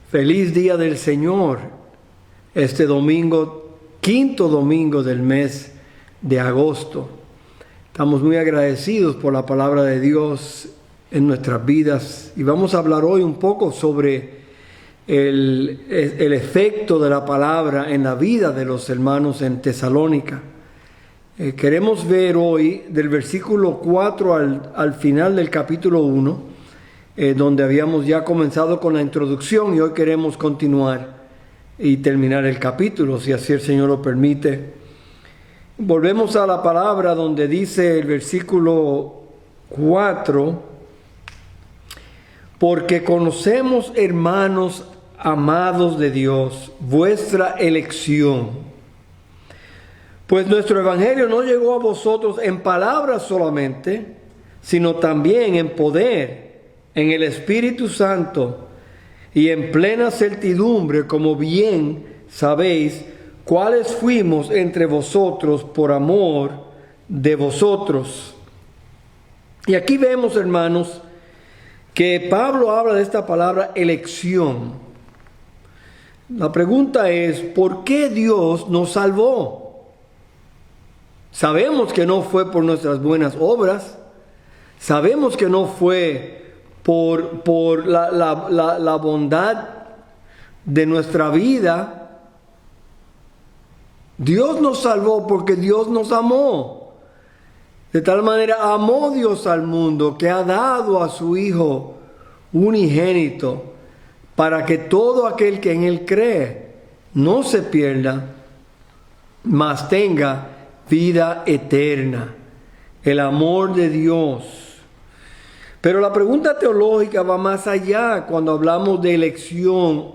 Feliz día del Señor, este domingo, quinto domingo del mes de agosto. Estamos muy agradecidos por la palabra de Dios en nuestras vidas y vamos a hablar hoy un poco sobre el efecto de la palabra en la vida de los hermanos en Tesalónica. Queremos ver hoy del versículo 4 al final del capítulo 1, donde habíamos ya comenzado con la introducción y hoy queremos continuar y terminar el capítulo, si así el Señor lo permite. Volvemos a la palabra donde dice el versículo 4, porque conocemos, hermanos amados de Dios, vuestra elección. Pues nuestro evangelio no llegó a vosotros en palabras solamente, sino también en poder, en el Espíritu Santo y en plena certidumbre, como bien sabéis, cuáles fuimos entre vosotros por amor de vosotros. Y aquí vemos, hermanos, que Pablo habla de esta palabra elección. La pregunta es, ¿por qué Dios nos salvó? Sabemos que no fue por nuestras buenas obras, sabemos que no fue por la bondad de nuestra vida. Dios nos salvó porque Dios nos amó. De tal manera amó Dios al mundo que ha dado a su Hijo unigénito para que todo aquel que en Él cree no se pierda, mas tenga vida eterna. El amor de Dios. Pero la pregunta teológica va más allá cuando hablamos de elección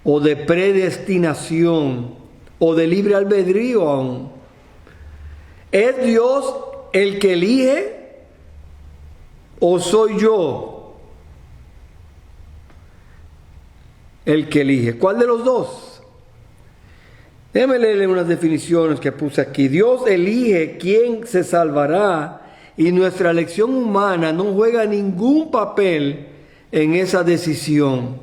o de predestinación o de libre albedrío aún. ¿Es Dios el que elige o soy yo el que elige? ¿Cuál de los dos? Déjame leerle unas definiciones que puse aquí. Dios elige quién se salvará y nuestra elección humana no juega ningún papel en esa decisión.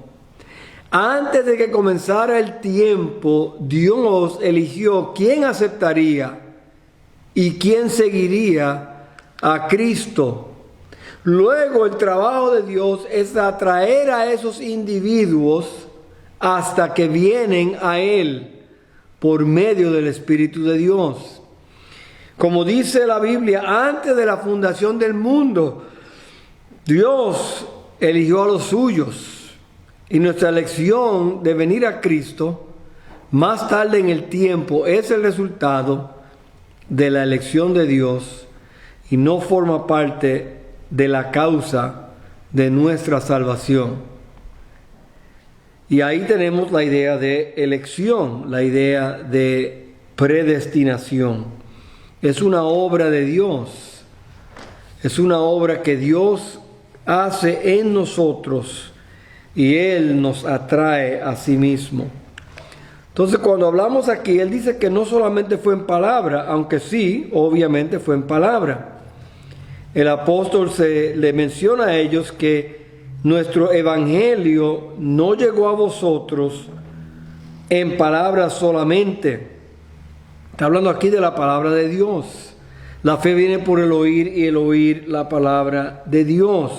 Antes de que comenzara el tiempo, Dios eligió quién aceptaría y quién seguiría a Cristo. Luego el trabajo de Dios es atraer a esos individuos hasta que vienen a Él por medio del Espíritu de Dios. Como dice la Biblia, antes de la fundación del mundo, Dios eligió a los suyos. Y nuestra elección de venir a Cristo, más tarde en el tiempo, es el resultado de la elección de Dios y no forma parte de la causa de nuestra salvación. Y ahí tenemos la idea de elección, la idea de predestinación. Es una obra de Dios, es una obra que Dios hace en nosotros y Él nos atrae a sí mismo. Entonces cuando hablamos aquí, Él dice que no solamente fue en palabra, aunque sí, obviamente fue en palabra. El apóstol le menciona a ellos que nuestro evangelio no llegó a vosotros en palabras solamente. Está hablando aquí de la palabra de Dios. La fe viene por el oír y el oír la palabra de Dios.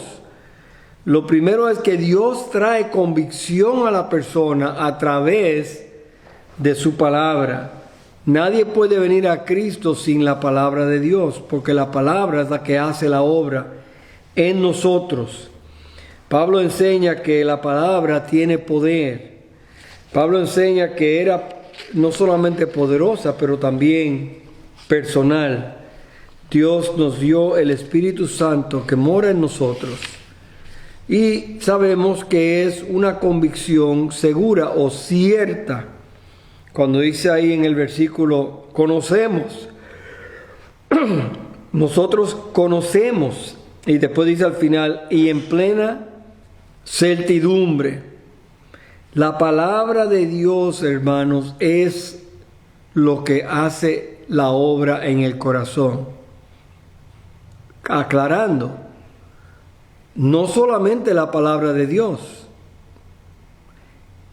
Lo primero es que Dios trae convicción a la persona a través de su palabra. Nadie puede venir a Cristo sin la palabra de Dios, porque la palabra es la que hace la obra en nosotros. Pablo enseña que la palabra tiene poder. Pablo enseña que era no solamente poderosa, pero también personal. Dios nos dio el Espíritu Santo que mora en nosotros. Y sabemos que es una convicción segura o cierta. Cuando dice ahí en el versículo, conocemos. Nosotros conocemos. Y después dice al final, y en plena certidumbre. La palabra de Dios, hermanos, es lo que hace la obra en el corazón. Aclarando, no solamente la palabra de Dios,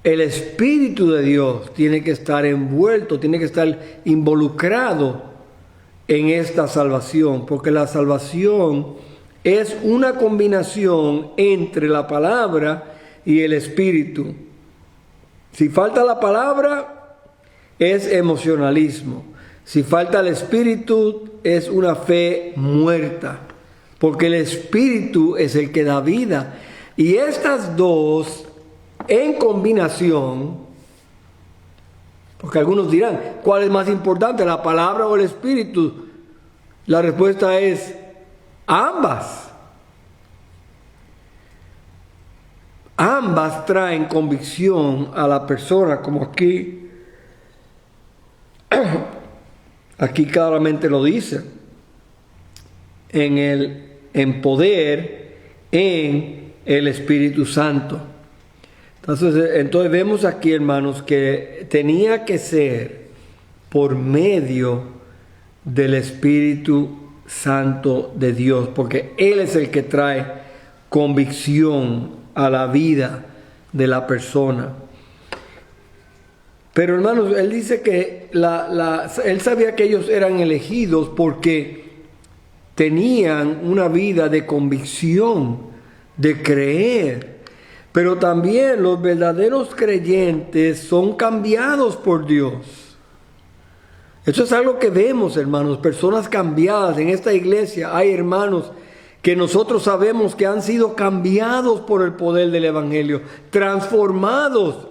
el Espíritu de Dios tiene que estar envuelto, tiene que estar involucrado en esta salvación, porque la salvación es una combinación entre la palabra y el Espíritu. Si falta la palabra, es emocionalismo. Si falta el Espíritu, es una fe muerta, porque el Espíritu es el que da vida. Y estas dos en combinación, porque algunos dirán, ¿cuál es más importante, la palabra o el Espíritu? La respuesta es ambas. Ambas traen convicción a la persona, como aquí claramente lo dice, en poder, en el Espíritu Santo. Entonces vemos aquí, hermanos, que tenía que ser por medio del Espíritu Santo de Dios, porque Él es el que trae convicción a la vida de la persona. Pero, hermanos, Él dice que Él sabía que ellos eran elegidos porque tenían una vida de convicción, de creer. Pero también los verdaderos creyentes son cambiados por Dios. Eso es algo que vemos, hermanos, personas cambiadas. En esta iglesia hay hermanos que nosotros sabemos que han sido cambiados por el poder del Evangelio, transformados.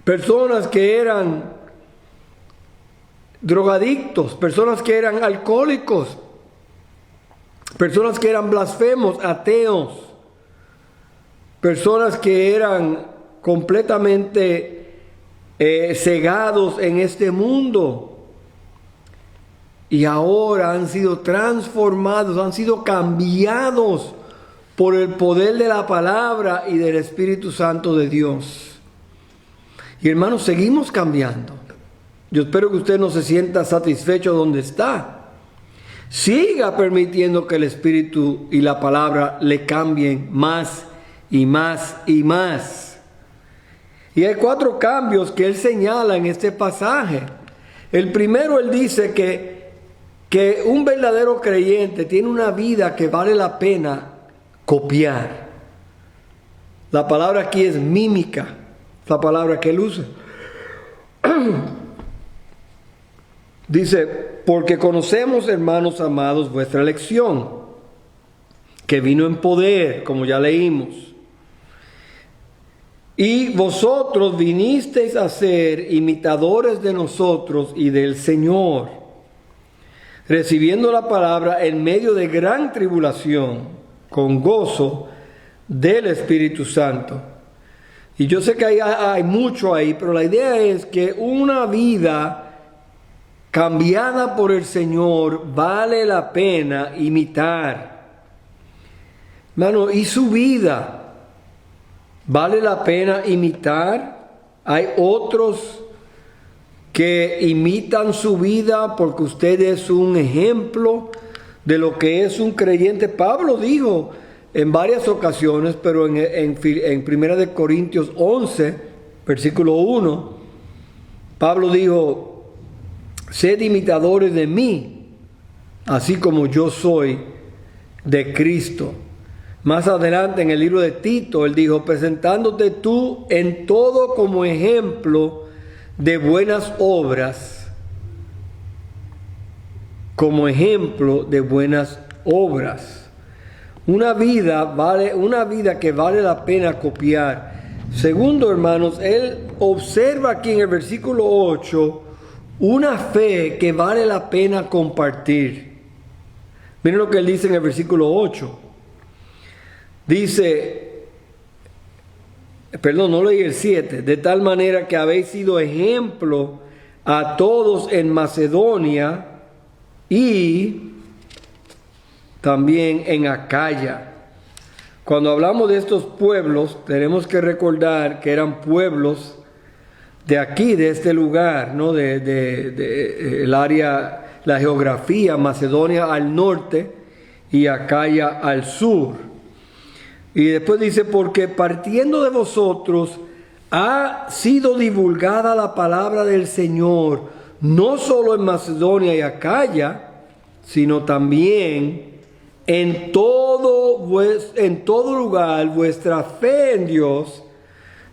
Personas que eran drogadictos, personas que eran alcohólicos, personas que eran blasfemos, ateos, personas que eran completamente cegados en este mundo. Y ahora han sido transformados, han sido cambiados por el poder de la palabra y del Espíritu Santo de Dios. Y hermanos, seguimos cambiando. Yo espero que usted no se sienta satisfecho donde está. Siga permitiendo que el Espíritu y la palabra le cambien más y más y más. Y hay 4 cambios que él señala en este pasaje. El primero, él dice que un verdadero creyente tiene una vida que vale la pena copiar. La palabra aquí es mímica, la palabra que él usa. Dice, porque conocemos, hermanos amados, vuestra elección, que vino en poder, como ya leímos. Y vosotros vinisteis a ser imitadores de nosotros y del Señor, recibiendo la palabra en medio de gran tribulación, con gozo del Espíritu Santo. Y yo sé que hay mucho ahí, pero la idea es que una vida cambiada por el Señor vale la pena imitar. Hermano, y su vida vale la pena imitar. Hay otros que imitan su vida porque usted es un ejemplo de lo que es un creyente. Pablo dijo en varias ocasiones, pero en 1 Corintios 11, versículo 1, Pablo dijo, sed imitadores de mí, así como yo soy de Cristo. Más adelante en el libro de Tito, él dijo, presentándote tú en todo como ejemplo de buenas obras, como ejemplo de buenas obras. Una vida que vale la pena copiar. Segundo, hermanos, él observa aquí en el versículo 8 una fe que vale la pena compartir. Miren lo que él dice en el versículo 8. Dice, no leí el 7, de tal manera que habéis sido ejemplo a todos en Macedonia y también en Acaya. Cuando hablamos de estos pueblos, tenemos que recordar que eran pueblos de aquí, de este lugar, ¿no? El área, la geografía, Macedonia al norte y Acaya al sur. Y después dice, porque partiendo de vosotros ha sido divulgada la palabra del Señor, no solo en Macedonia y Acaya, sino también en todo lugar vuestra fe en Dios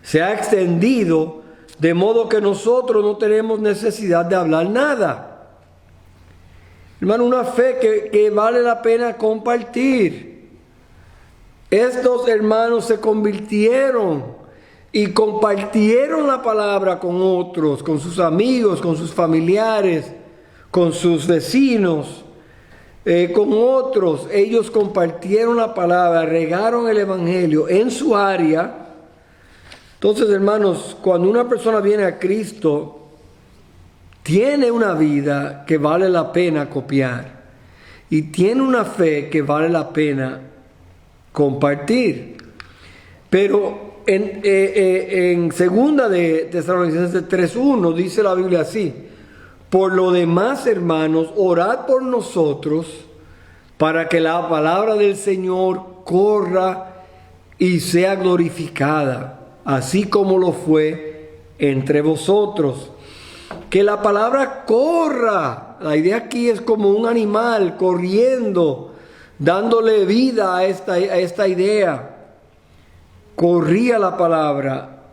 se ha extendido, de modo que nosotros no tenemos necesidad de hablar nada. Hermano, una fe que vale la pena compartir. Estos hermanos se convirtieron y compartieron la palabra con otros, con sus amigos, con sus familiares, con sus vecinos, con otros. Ellos compartieron la palabra, regaron el evangelio en su área. Entonces, hermanos, cuando una persona viene a Cristo, tiene una vida que vale la pena copiar y tiene una fe que vale la pena compartir. Pero en segunda de Tesalonicenses 3:1 dice la Biblia así: por lo demás, hermanos, orad por nosotros para que la palabra del Señor corra y sea glorificada, así como lo fue entre vosotros. Que la palabra corra. La idea aquí es como un animal corriendo, dándole vida a esta idea. Corría la palabra.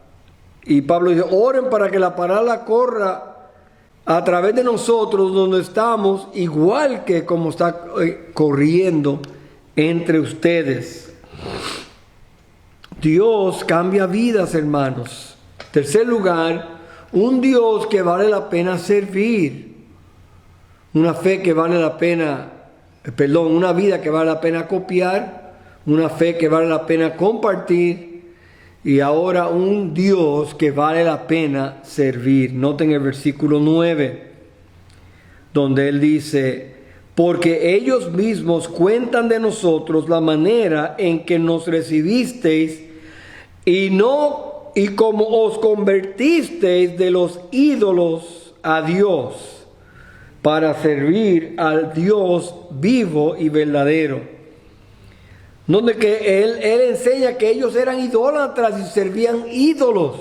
Y Pablo dice, oren para que la palabra corra a través de nosotros donde estamos, igual que como está corriendo entre ustedes. Dios cambia vidas, hermanos. Tercer lugar, un Dios que vale la pena servir. Una fe que vale la pena, una vida que vale la pena copiar, una fe que vale la pena compartir, y ahora un Dios que vale la pena servir. Noten el versículo 9, donde él dice, porque ellos mismos cuentan de nosotros la manera en que nos recibisteis y como os convertisteis de los ídolos a Dios, para servir al Dios vivo y verdadero. Donde que él enseña que ellos eran idólatras y servían ídolos,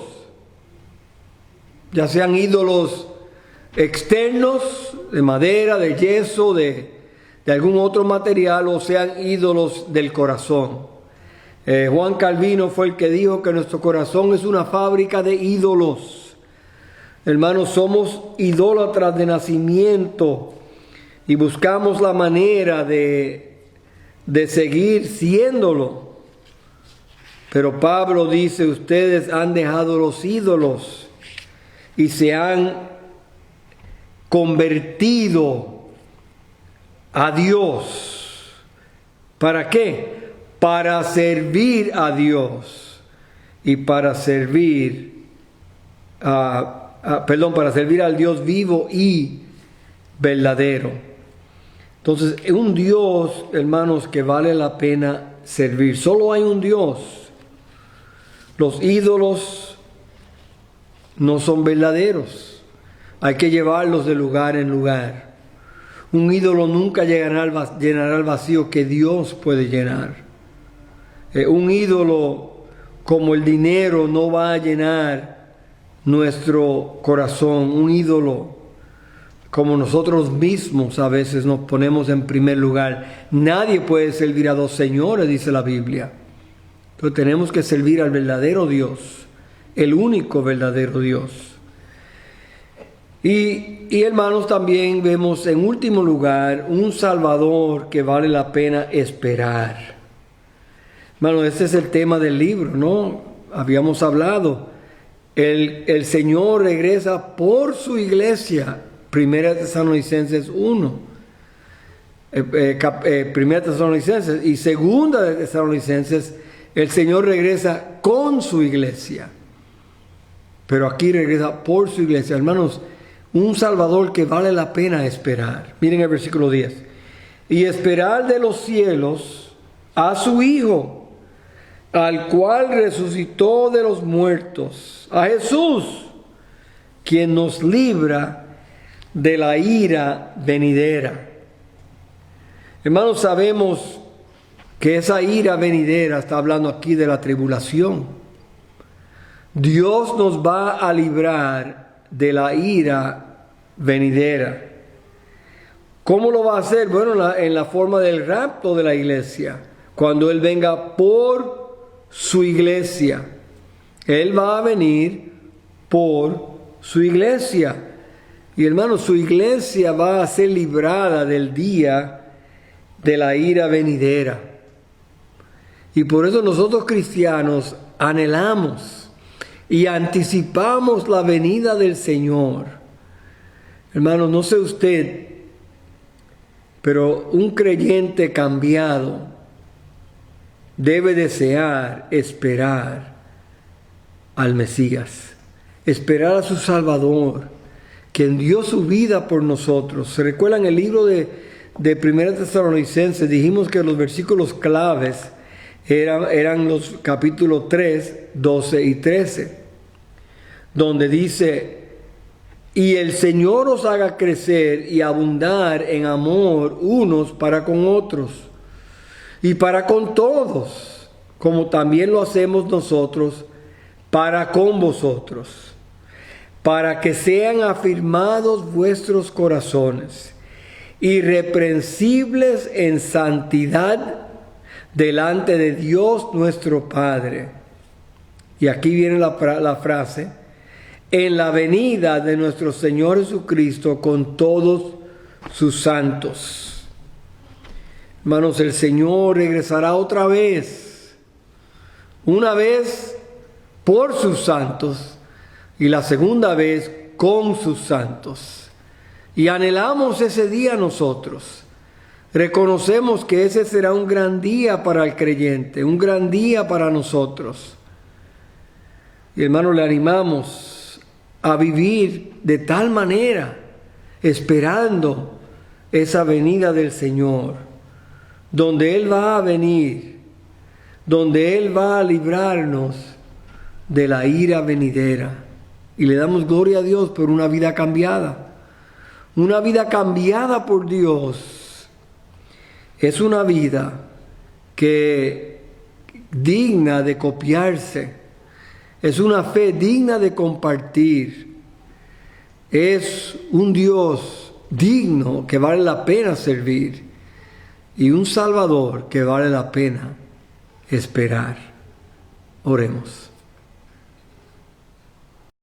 ya sean ídolos externos, de madera, de yeso, de algún otro material, o sean ídolos del corazón. Juan Calvino fue el que dijo que nuestro corazón es una fábrica de ídolos. Hermanos, somos idólatras de nacimiento y buscamos la manera de seguir siéndolo. Pero Pablo dice, ustedes han dejado los ídolos y se han convertido a Dios. ¿Para qué? Para servir a Dios y para servir para servir al Dios vivo y verdadero. Entonces, un Dios, hermanos, que vale la pena servir. Solo hay un Dios. Los ídolos no son verdaderos. Hay que llevarlos de lugar en lugar. Un ídolo nunca llenará el vacío que Dios puede llenar. Un ídolo como el dinero no va a llenar nuestro corazón. Un ídolo como nosotros mismos a veces nos ponemos en primer lugar. Nadie puede servir a dos señores, dice la Biblia. Entonces tenemos que servir al verdadero Dios, el único verdadero Dios. Y hermanos, también vemos en último lugar un Salvador que vale la pena esperar. Hermano, este es el tema del libro, ¿no? Habíamos hablado. El Señor regresa por su iglesia. Primera Tesalonicenses 1. Primera Tesalonicenses y Segunda de Tesalonicenses, el Señor regresa con su iglesia. Pero aquí regresa por su iglesia. Hermanos, un Salvador que vale la pena esperar. Miren el versículo 10. Y esperar de los cielos a su Hijo, al cual resucitó de los muertos, a Jesús, quien nos libra de la ira venidera. Hermanos, sabemos que esa ira venidera, está hablando aquí de la tribulación. Dios nos va a librar de la ira venidera. ¿Cómo lo va a hacer? Bueno, en la forma del rapto de la iglesia. Cuando Él venga por su iglesia. Él va a venir por su iglesia. Y hermanos, su iglesia va a ser librada del día de la ira venidera. Y por eso nosotros cristianos anhelamos y anticipamos la venida del Señor. Hermanos, no sé usted, pero un creyente cambiado debe desear esperar al Mesías, esperar a su Salvador, quien dio su vida por nosotros. ¿Se recuerdan el libro de 1 Tesalonicenses? Dijimos que los versículos claves eran los capítulos 3, 12 y 13, donde dice: y el Señor os haga crecer y abundar en amor unos para con otros y para con todos, como también lo hacemos nosotros para con vosotros, para que sean afirmados vuestros corazones, irreprensibles en santidad delante de Dios nuestro Padre. Y aquí viene la frase: en la venida de nuestro Señor Jesucristo con todos sus santos. Hermanos, el Señor regresará otra vez, una vez por sus santos y la segunda vez con sus santos. Y anhelamos ese día nosotros. Reconocemos que ese será un gran día para el creyente, un gran día para nosotros. Y hermanos, le animamos a vivir de tal manera, esperando esa venida del Señor, donde Él va a venir, donde Él va a librarnos de la ira venidera. Y le damos gloria a Dios por una vida cambiada. Una vida cambiada por Dios es una vida que digna de copiarse. Es una fe digna de compartir. Es un Dios digno que vale la pena servir. Y un Salvador que vale la pena esperar. Oremos.